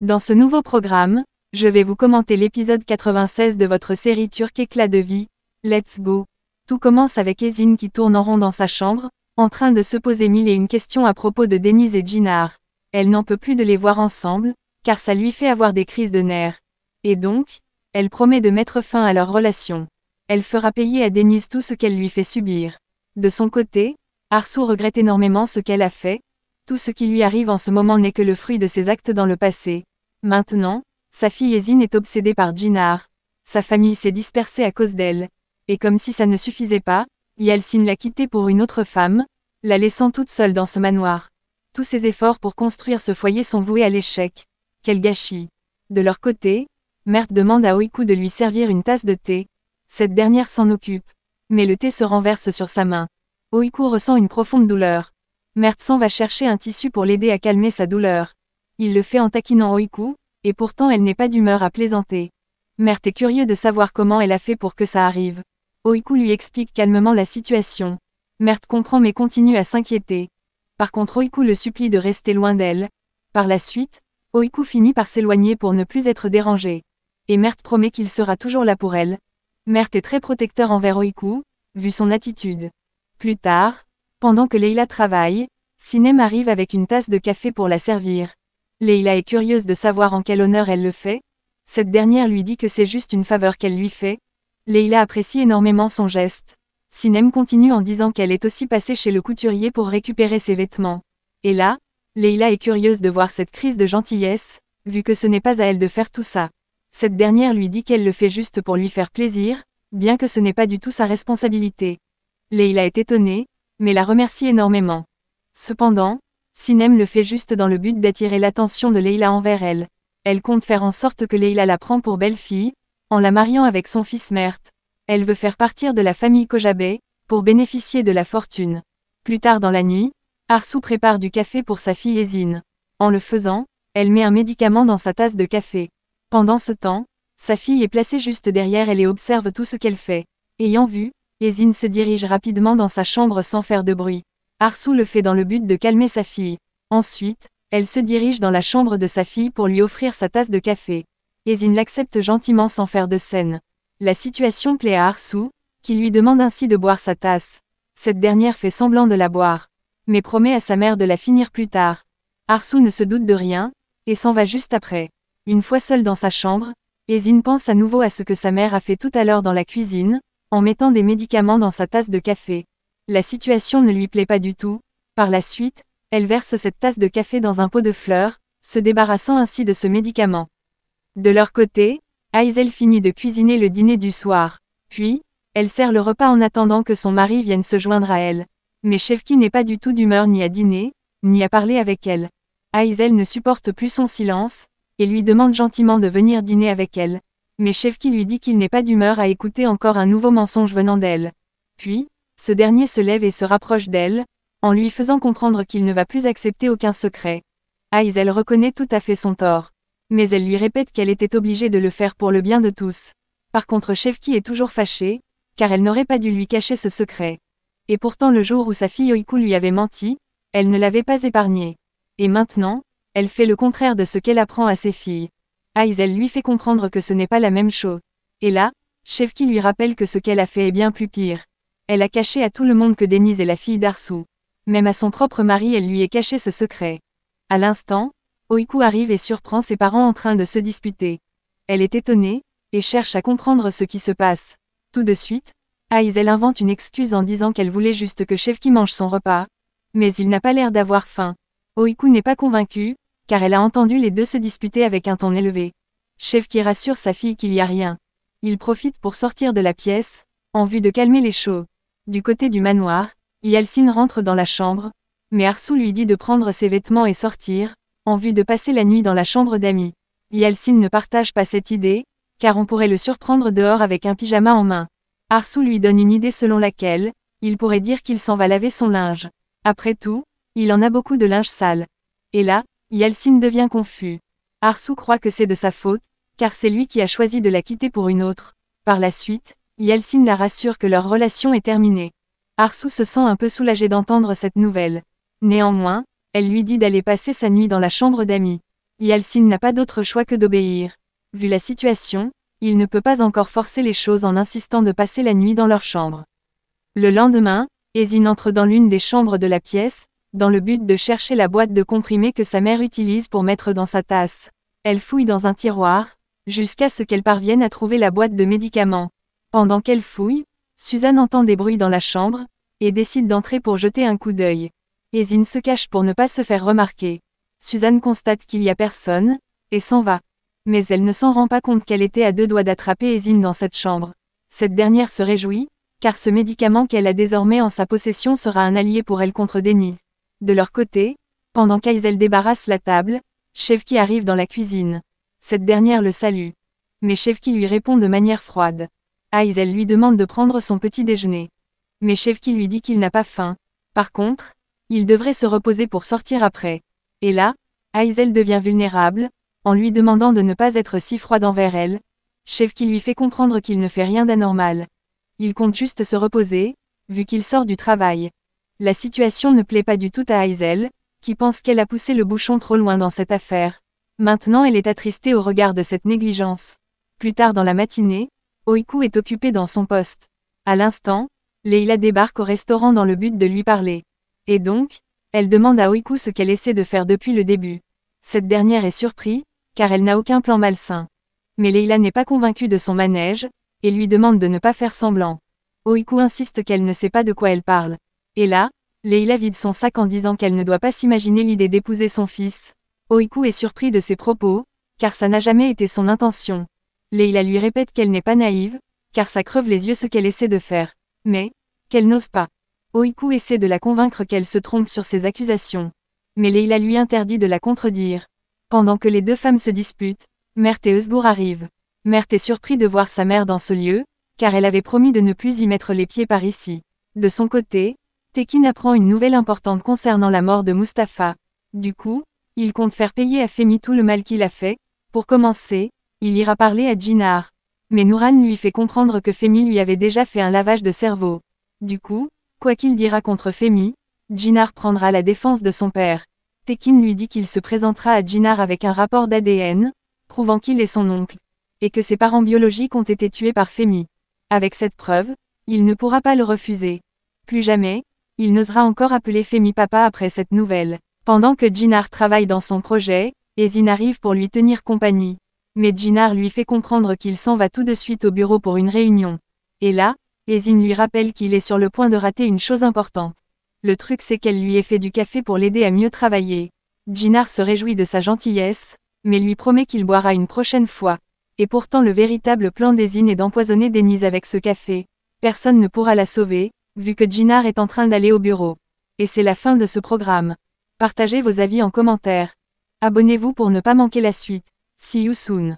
Dans ce nouveau programme, je vais vous commenter l'épisode 96 de votre série turque Éclat de vie. Let's go! Tout commence avec Esin qui tourne en rond dans sa chambre, en train de se poser mille et une questions à propos de Deniz et Çınar. Elle n'en peut plus de les voir ensemble, car ça lui fait avoir des crises de nerfs. Et donc, elle promet de mettre fin à leur relation. Elle fera payer à Deniz tout ce qu'elle lui fait subir. De son côté, Arsu regrette énormément ce qu'elle a fait. Tout ce qui lui arrive en ce moment n'est que le fruit de ses actes dans le passé. Maintenant, sa fille Esin est obsédée par Çınar. Sa famille s'est dispersée à cause d'elle. Et comme si ça ne suffisait pas, Yeltsin l'a quittée pour une autre femme, la laissant toute seule dans ce manoir. Tous ses efforts pour construire ce foyer sont voués à l'échec. Quel gâchis! De leur côté, Mert demande à Oyku de lui servir une tasse de thé. Cette dernière s'en occupe. Mais le thé se renverse sur sa main. Oyku ressent une profonde douleur. Mert s'en va chercher un tissu pour l'aider à calmer sa douleur. Il le fait en taquinant Oyku, et pourtant elle n'est pas d'humeur à plaisanter. Mert est curieux de savoir comment elle a fait pour que ça arrive. Oyku lui explique calmement la situation. Mert comprend mais continue à s'inquiéter. Par contre Oyku le supplie de rester loin d'elle. Par la suite, Oyku finit par s'éloigner pour ne plus être dérangé. Et Mert promet qu'il sera toujours là pour elle. Mert est très protecteur envers Oyku, vu son attitude. Plus tard, pendant que Leyla travaille, Sinem arrive avec une tasse de café pour la servir. Leyla est curieuse de savoir en quel honneur elle le fait. Cette dernière lui dit que c'est juste une faveur qu'elle lui fait. Leyla apprécie énormément son geste. Sinem continue en disant qu'elle est aussi passée chez le couturier pour récupérer ses vêtements. Et là, Leyla est curieuse de voir cette crise de gentillesse, vu que ce n'est pas à elle de faire tout ça. Cette dernière lui dit qu'elle le fait juste pour lui faire plaisir, bien que ce n'est pas du tout sa responsabilité. Leyla est étonnée, mais la remercie énormément. Cependant, Sinem le fait juste dans le but d'attirer l'attention de Leyla envers elle. Elle compte faire en sorte que Leyla la prend pour belle-fille, en la mariant avec son fils Mert. Elle veut faire partir de la famille Kojabay, pour bénéficier de la fortune. Plus tard dans la nuit, Arsu prépare du café pour sa fille Esin. En le faisant, elle met un médicament dans sa tasse de café. Pendant ce temps, sa fille est placée juste derrière elle et observe tout ce qu'elle fait. Ayant vu, Esin se dirige rapidement dans sa chambre sans faire de bruit. Arsu le fait dans le but de calmer sa fille. Ensuite, elle se dirige dans la chambre de sa fille pour lui offrir sa tasse de café. Esin l'accepte gentiment sans faire de scène. La situation plaît à Arsu, qui lui demande ainsi de boire sa tasse. Cette dernière fait semblant de la boire, mais promet à sa mère de la finir plus tard. Arsu ne se doute de rien, et s'en va juste après. Une fois seule dans sa chambre, Esin pense à nouveau à ce que sa mère a fait tout à l'heure dans la cuisine, en mettant des médicaments dans sa tasse de café. La situation ne lui plaît pas du tout. Par la suite, elle verse cette tasse de café dans un pot de fleurs, se débarrassant ainsi de ce médicament. De leur côté, Aysel finit de cuisiner le dîner du soir. Puis, elle sert le repas en attendant que son mari vienne se joindre à elle. Mais Şevki n'est pas du tout d'humeur ni à dîner, ni à parler avec elle. Aysel ne supporte plus son silence, et lui demande gentiment de venir dîner avec elle. Mais Şevki lui dit qu'il n'est pas d'humeur à écouter encore un nouveau mensonge venant d'elle. Puis, ce dernier se lève et se rapproche d'elle, en lui faisant comprendre qu'il ne va plus accepter aucun secret. Aysel reconnaît tout à fait son tort. Mais elle lui répète qu'elle était obligée de le faire pour le bien de tous. Par contre Şevki est toujours fâchée, car elle n'aurait pas dû lui cacher ce secret. Et pourtant le jour où sa fille Oyku lui avait menti, elle ne l'avait pas épargné. Et maintenant, elle fait le contraire de ce qu'elle apprend à ses filles. Aysel lui fait comprendre que ce n'est pas la même chose. Et là, Şevki lui rappelle que ce qu'elle a fait est bien plus pire. Elle a caché à tout le monde que Deniz est la fille d'Arsu. Même à son propre mari elle lui a caché ce secret. À l'instant, Oyku arrive et surprend ses parents en train de se disputer. Elle est étonnée, et cherche à comprendre ce qui se passe. Tout de suite, Aysel invente une excuse en disant qu'elle voulait juste que Şevki mange son repas. Mais il n'a pas l'air d'avoir faim. Oyku n'est pas convaincue, car elle a entendu les deux se disputer avec un ton élevé. Şevki rassure sa fille qu'il n'y a rien. Il profite pour sortir de la pièce, en vue de calmer les choses. Du côté du manoir, Yeltsin rentre dans la chambre, mais Arsu lui dit de prendre ses vêtements et sortir, en vue de passer la nuit dans la chambre d'amis. Yeltsin ne partage pas cette idée, car on pourrait le surprendre dehors avec un pyjama en main. Arsu lui donne une idée selon laquelle, il pourrait dire qu'il s'en va laver son linge. Après tout, il en a beaucoup de linge sale. Et là, Yeltsin devient confus. Arsu croit que c'est de sa faute, car c'est lui qui a choisi de la quitter pour une autre. Par la suite, Yeltsin la rassure que leur relation est terminée. Arsu se sent un peu soulagée d'entendre cette nouvelle. Néanmoins, elle lui dit d'aller passer sa nuit dans la chambre d'amis. Yalcin n'a pas d'autre choix que d'obéir. Vu la situation, il ne peut pas encore forcer les choses en insistant de passer la nuit dans leur chambre. Le lendemain, Esin entre dans l'une des chambres de la pièce, dans le but de chercher la boîte de comprimés que sa mère utilise pour mettre dans sa tasse. Elle fouille dans un tiroir, jusqu'à ce qu'elle parvienne à trouver la boîte de médicaments. Pendant qu'elle fouille, Suzanne entend des bruits dans la chambre, et décide d'entrer pour jeter un coup d'œil. Esin se cache pour ne pas se faire remarquer. Suzanne constate qu'il y a personne, et s'en va. Mais elle ne s'en rend pas compte qu'elle était à 2 doigts d'attraper Esin dans cette chambre. Cette dernière se réjouit, car ce médicament qu'elle a désormais en sa possession sera un allié pour elle contre Denis. De leur côté, pendant qu'Aizel débarrasse la table, Shevki arrive dans la cuisine. Cette dernière le salue. Mais Shevki lui répond de manière froide. Aizel lui demande de prendre son petit déjeuner. Mais Shevki lui dit qu'il n'a pas faim. Par contre, il devrait se reposer pour sortir après. Et là, Aizel devient vulnérable, en lui demandant de ne pas être si froide envers elle. Shevki lui fait comprendre qu'il ne fait rien d'anormal. Il compte juste se reposer, vu qu'il sort du travail. La situation ne plaît pas du tout à Aizel, qui pense qu'elle a poussé le bouchon trop loin dans cette affaire. Maintenant elle est attristée au regard de cette négligence. Plus tard dans la matinée, Oiku est occupé dans son poste. À l'instant, Leila débarque au restaurant dans le but de lui parler. Et donc, elle demande à Oiku ce qu'elle essaie de faire depuis le début. Cette dernière est surprise, car elle n'a aucun plan malsain. Mais Leila n'est pas convaincue de son manège, et lui demande de ne pas faire semblant. Oiku insiste qu'elle ne sait pas de quoi elle parle. Et là, Leila vide son sac en disant qu'elle ne doit pas s'imaginer l'idée d'épouser son fils. Oiku est surpris de ses propos, car ça n'a jamais été son intention. Leila lui répète qu'elle n'est pas naïve, car ça creve les yeux ce qu'elle essaie de faire. Mais, qu'elle n'ose pas. Oiku essaie de la convaincre qu'elle se trompe sur ses accusations. Mais Leila lui interdit de la contredire. Pendant que les deux femmes se disputent, Mert et Özgur arrivent. Mert est surpris de voir sa mère dans ce lieu, car elle avait promis de ne plus y mettre les pieds par ici. De son côté, Tekin apprend une nouvelle importante concernant la mort de Mustapha. Du coup, il compte faire payer à Femi tout le mal qu'il a fait. Pour commencer, il ira parler à Jinar. Mais Nouran lui fait comprendre que Femi lui avait déjà fait un lavage de cerveau. Du coup, quoi qu'il dira contre Femi, Jinar prendra la défense de son père. Tekin lui dit qu'il se présentera à Jinar avec un rapport d'ADN, prouvant qu'il est son oncle, et que ses parents biologiques ont été tués par Femi. Avec cette preuve, il ne pourra pas le refuser. Plus jamais, il n'osera encore appeler Femi papa après cette nouvelle. Pendant que Jinar travaille dans son projet, Esin arrive pour lui tenir compagnie. Mais Jinar lui fait comprendre qu'il s'en va tout de suite au bureau pour une réunion. Et là, Esin lui rappelle qu'il est sur le point de rater une chose importante. Le truc c'est qu'elle lui ait fait du café pour l'aider à mieux travailler. Jinar se réjouit de sa gentillesse, mais lui promet qu'il boira une prochaine fois. Et pourtant le véritable plan d'Esin est d'empoisonner Denise avec ce café. Personne ne pourra la sauver, vu que Jinar est en train d'aller au bureau. Et c'est la fin de ce programme. Partagez vos avis en commentaire. Abonnez-vous pour ne pas manquer la suite. See you soon.